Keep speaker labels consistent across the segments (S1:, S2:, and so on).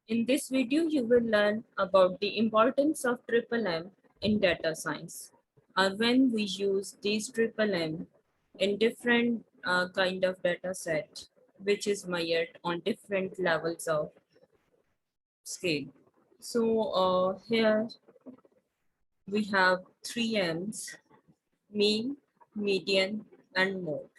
S1: In this video, you will learn about the importance of triple M in data science, or when we use these triple M in different kind of data set, which is measured on different levels of scale. So here we have three M's: mean, median, and mode.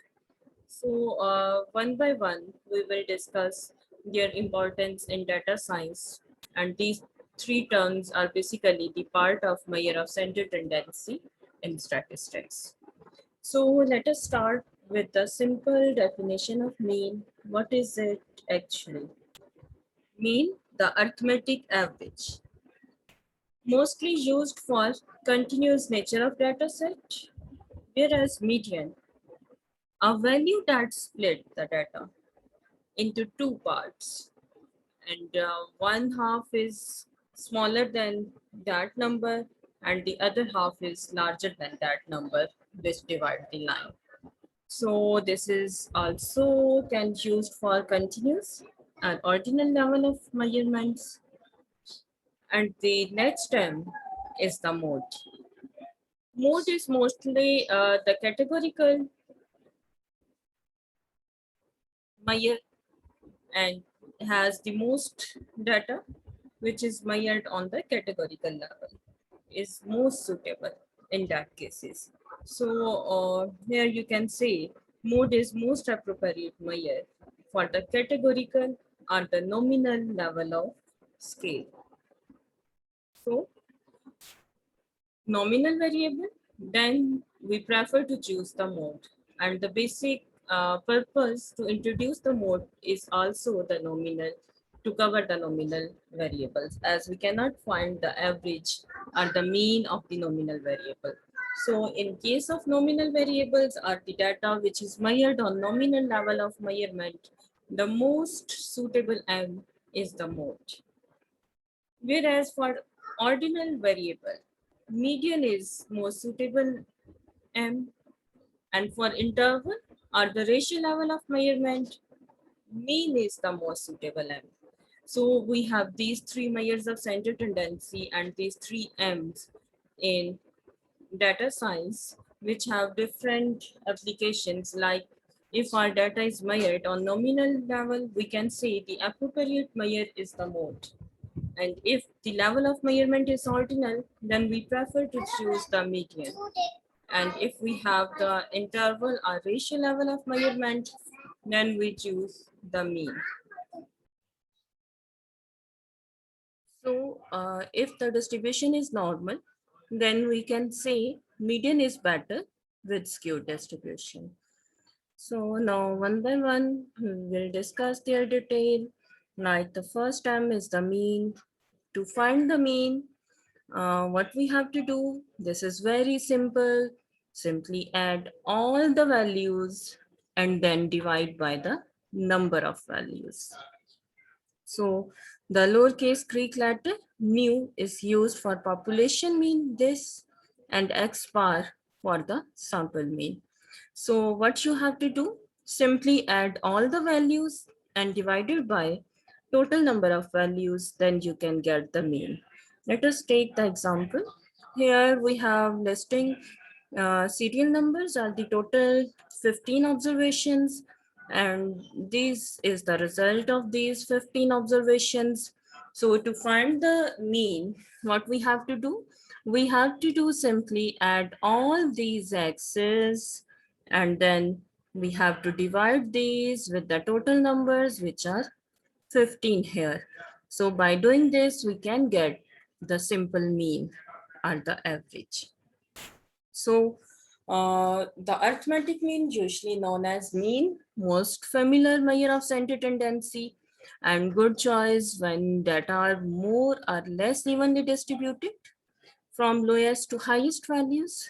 S1: So one by one, we will discuss their importance in data science. And these three terms are basically the part of measure of center tendency in statistics. So let us start with the simple definition of mean. What is it actually? Mean, the arithmetic average, mostly used for continuous nature of data set, whereas median, a value that split the data into two parts, and one half is smaller than that number and the other half is larger than that number, which divide the line. So this is also can used for continuous and ordinal level of measurements. And the next term is the mode. Mode is mostly the categorical measure and has the most data, which is measured on the categorical level, is most suitable in that cases. So here you can say mode is most appropriate measure for the categorical or the nominal level of scale. So nominal variable, then we prefer to choose the mode. And the basic purpose to introduce the mode is also the nominal, to cover the nominal variables, as we cannot find the average or the mean of the nominal variable. So in case of nominal variables or the data which is measured on nominal level of measurement, the most suitable M is the mode. Whereas for ordinal variable, median is more suitable M, and for interval or the ratio level of measurement, mean is the most suitable M. So we have these three measures of center tendency and these three M's in data science, which have different applications. Like if our data is measured on nominal level, we can say the appropriate measure is the mode. And if the level of measurement is ordinal, then we prefer to choose the median. And if we have the interval or ratio level of measurement, then we choose the mean. So if the distribution is normal, then we can say median is better with skewed distribution. So now one by one, we will discuss their detail. Like the first term is the mean. To find the mean, what we have to do, this is very simple. Simply add all the values and then divide by the number of values. So the lowercase Greek letter mu is used for population mean, this, and x bar for the sample mean. So what you have to do, simply add all the values and divide it by total number of values, then you can get the mean. Let us take the example. Here we have listing serial numbers are the total 15 observations, and this is the result of these 15 observations. So to find the mean, what we have to do? We have to do simply add all these x's, and then we have to divide these with the total numbers, which are 15 here. So by doing this, we can get the simple mean or the average. So the arithmetic mean, usually known as mean, most familiar measure of center tendency, and good choice when data are more or less evenly distributed from lowest to highest values.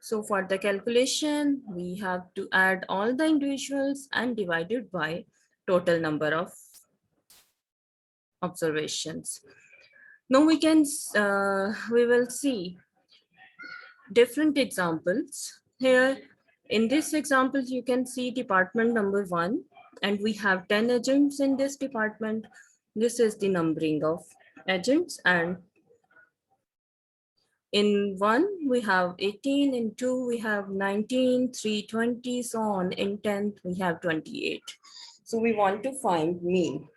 S1: So for the calculation, we have to add all the individuals and divide it by total number of observations. Now we will see different examples. Here in this example, you can see department number 1, and we have 10 agents in this department. This is the numbering of agents, and in 1 we have 18, in 2 we have 19, 3 20, so on. In 10 we have 28. So we want to find mean.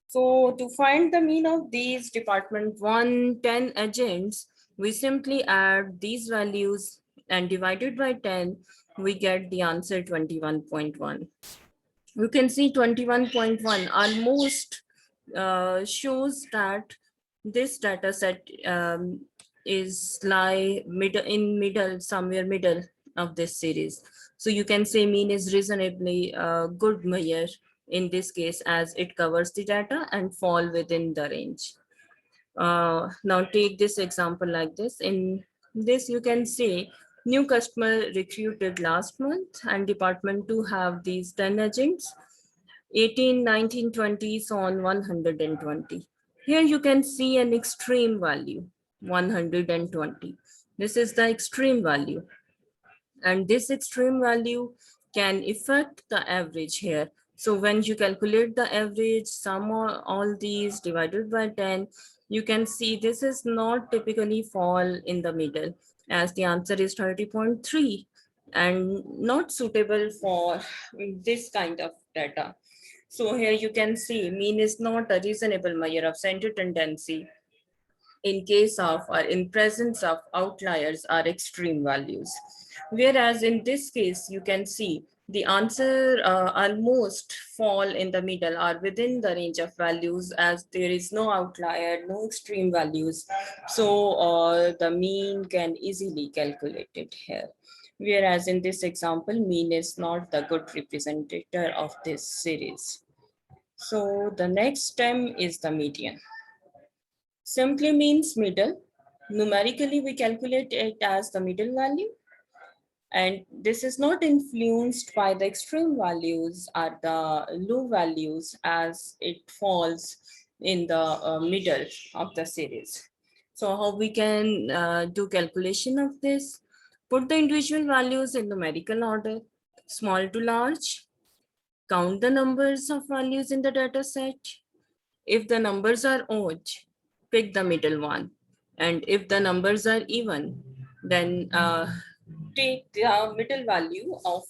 S1: So to find the mean of these department 1, 10 agents, we simply add these values and divided by 10, we get the answer 21.1. You can see 21.1 almost shows that this data set is lie middle, somewhere middle of this series. So you can say mean is reasonably good measure in this case, as it covers the data and fall within the range. Now take this example like this. In this you can say new customer recruited last month, and department 2 have these 10 agents, 18, 19, 20, so on 120. Here you can see an extreme value, 120. This is the extreme value. And this extreme value can affect the average here. So when you calculate the average, sum of all these divided by 10, you can see this is not typically fall in the middle, as the answer is 30.3 and not suitable for this kind of data. So here you can see mean is not a reasonable measure of center tendency in case of or in presence of outliers or extreme values. Whereas in this case, you can see the answer almost fall in the middle or within the range of values, as there is no outlier, no extreme values. So the mean can easily calculated here. Whereas in this example, mean is not the good representative of this series. So the next term is the median. Simply means middle. Numerically, we calculate it as the middle value. And this is not influenced by the extreme values or the low values, as it falls in the middle of the series. So how we can do calculation of this? Put the individual values in numerical order, small to large. Count the numbers of values in the data set. If the numbers are odd, pick the middle one. And if the numbers are even, then take the middle value of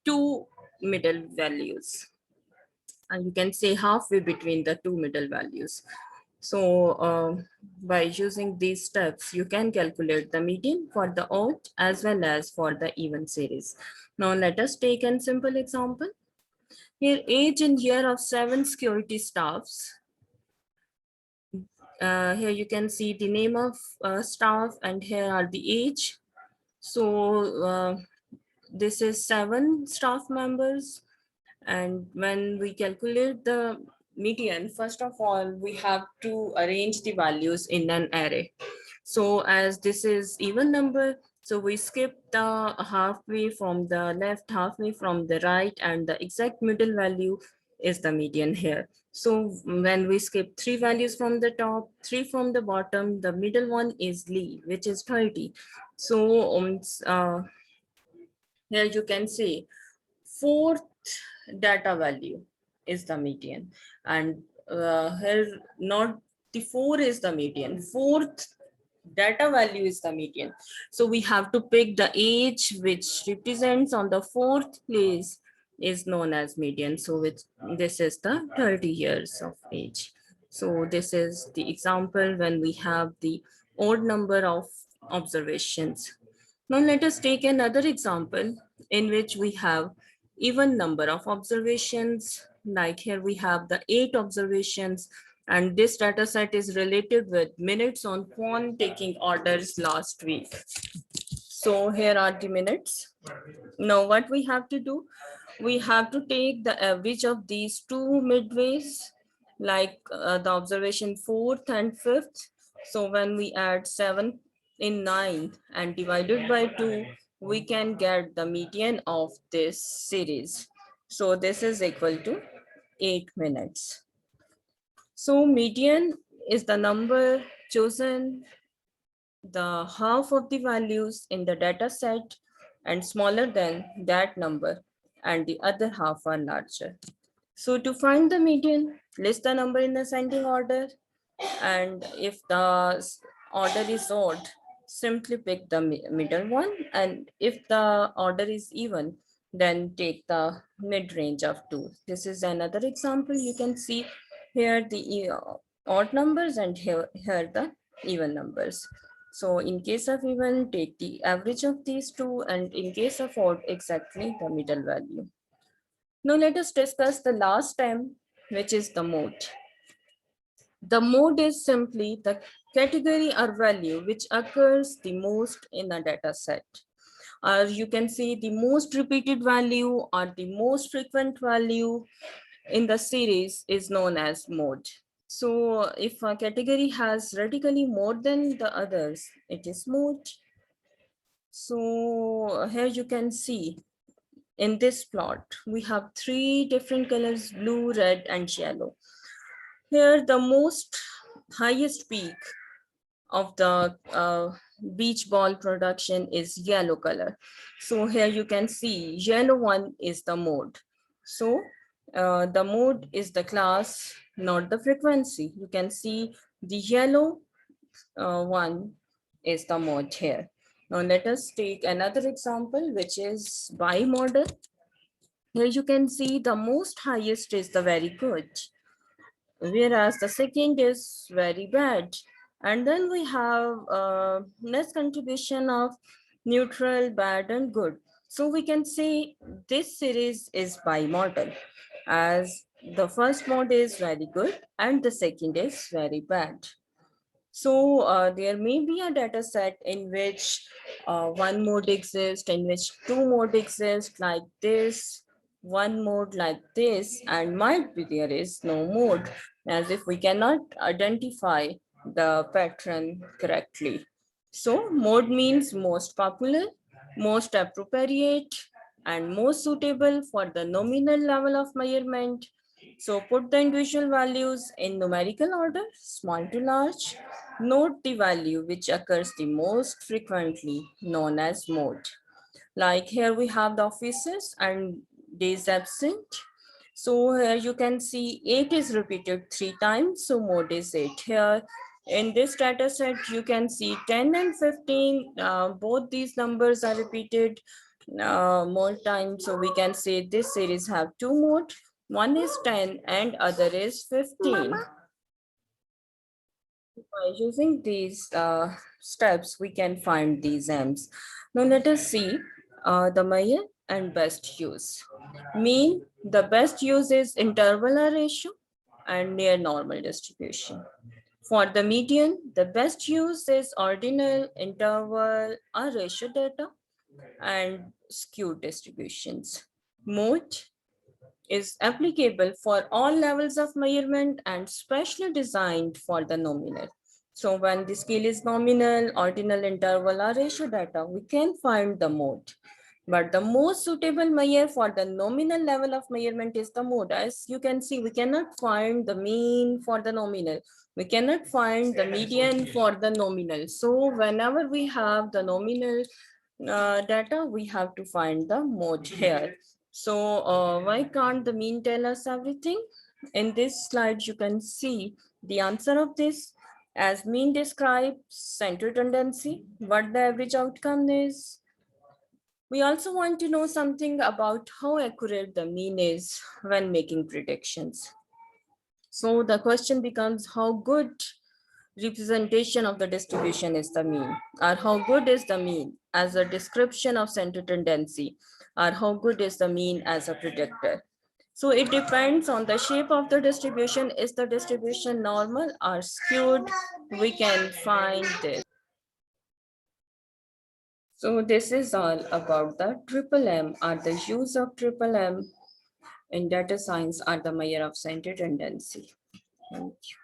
S1: two middle values. And you can say halfway between the two middle values. So by using these steps, you can calculate the median for the odd as well as for the even series. Now let us take a simple example. Here, age and year of 7 security staffs. Here you can see the name of staff, and here are the age. So this is 7 staff members. And when we calculate the median, first of all, we have to arrange the values in an array. So as this is even number, so we skip the halfway from the left, halfway from the right, and the exact middle value is the median here. So when we skip 3 values from the top, 3 from the bottom, the middle one is leave, which is 30. So here you can see fourth data value is the median, and here not the 4 is the median, fourth data value is the median. So we have to pick the age which represents on the fourth place is known as median. So which this is the 30 years of age. So this is the example when we have the odd number of observations. Now let us take another example in which we have even number of observations. Like here we have the 8 observations, and this data set is related with minutes on phone taking orders last week. So here are the minutes. Now what we have to do, we have to take the average of these two midways, like the observation 4th and 5th. So when we add 7 in 9 and divided by 2, we can get the median of this series. So this is equal to 8 minutes. So median is the number chosen the half of the values in the data set and smaller than that number, and the other half are larger. So to find the median, list the number in ascending order, and if the order is odd, simply pick the middle one, and if the order is even, then take the mid range of 2. This is another example. You can see here the odd numbers, and here the even numbers. So in case of even, take the average of these two, and in case of odd, exactly the middle value. Now let us discuss the last term, which is the mode. The mode is simply the category or value which occurs the most in a data set. Or you can say the most repeated value or the most frequent value in the series is known as mode. So if a category has radically more than the others, it is mode. So here you can see in this plot, we have three different colors: blue, red, and yellow. Here, the most highest peak of the beach ball production is yellow color. So here you can see yellow one is the mode. So the mode is the class, not the frequency. You can see the yellow one is the mode here. Now let us take another example, which is bimodal. Here you can see the most highest is the very good, whereas the second is very bad. And then we have less contribution of neutral, bad, and good. So we can say this series is bimodal, as the first mode is very good and the second is very bad. So there may be a data set in which one mode exists, in which two mode exist like this, one mode like this, and might be there is no mode, as if we cannot identify the pattern correctly. So mode means most popular, most appropriate, and most suitable for the nominal level of measurement. So put the individual values in numerical order, small to large. Note the value which occurs the most frequently, known as mode. Like here we have the offices and days absent. So here you can see 8 is repeated 3 times, so mode is 8. Here in this data set, you can see 10 and 15, both these numbers are repeated more times. So we can say this series have two mode. One is 10 and other is 15. By using these steps, we can find these M's. Now let us see the mean and best use. Mean, the best use is interval ratio and near normal distribution. For the median, the best use is ordinal, interval, or ratio data and skewed distributions. Mode is applicable for all levels of measurement and specially designed for the nominal. So when the scale is nominal, ordinal, interval, or ratio data, we can find the mode. But the most suitable measure for the nominal level of measurement is the mode. As you can see, we cannot find the mean for the nominal. We cannot find the median for the nominal. So whenever we have the nominal data, we have to find the mode here. So why can't the mean tell us everything? In this slide, you can see the answer of this. As mean describes center tendency, what the average outcome is. We also want to know something about how accurate the mean is when making predictions. So the question becomes, how good representation of the distribution is the mean, or how good is the mean as a description of center tendency, or how good is the mean as a predictor. So it depends on the shape of the distribution. Is the distribution normal or skewed? We can find this. So this is all about the triple M, or the use of triple M in data science, or the measure of center tendency. Thank you.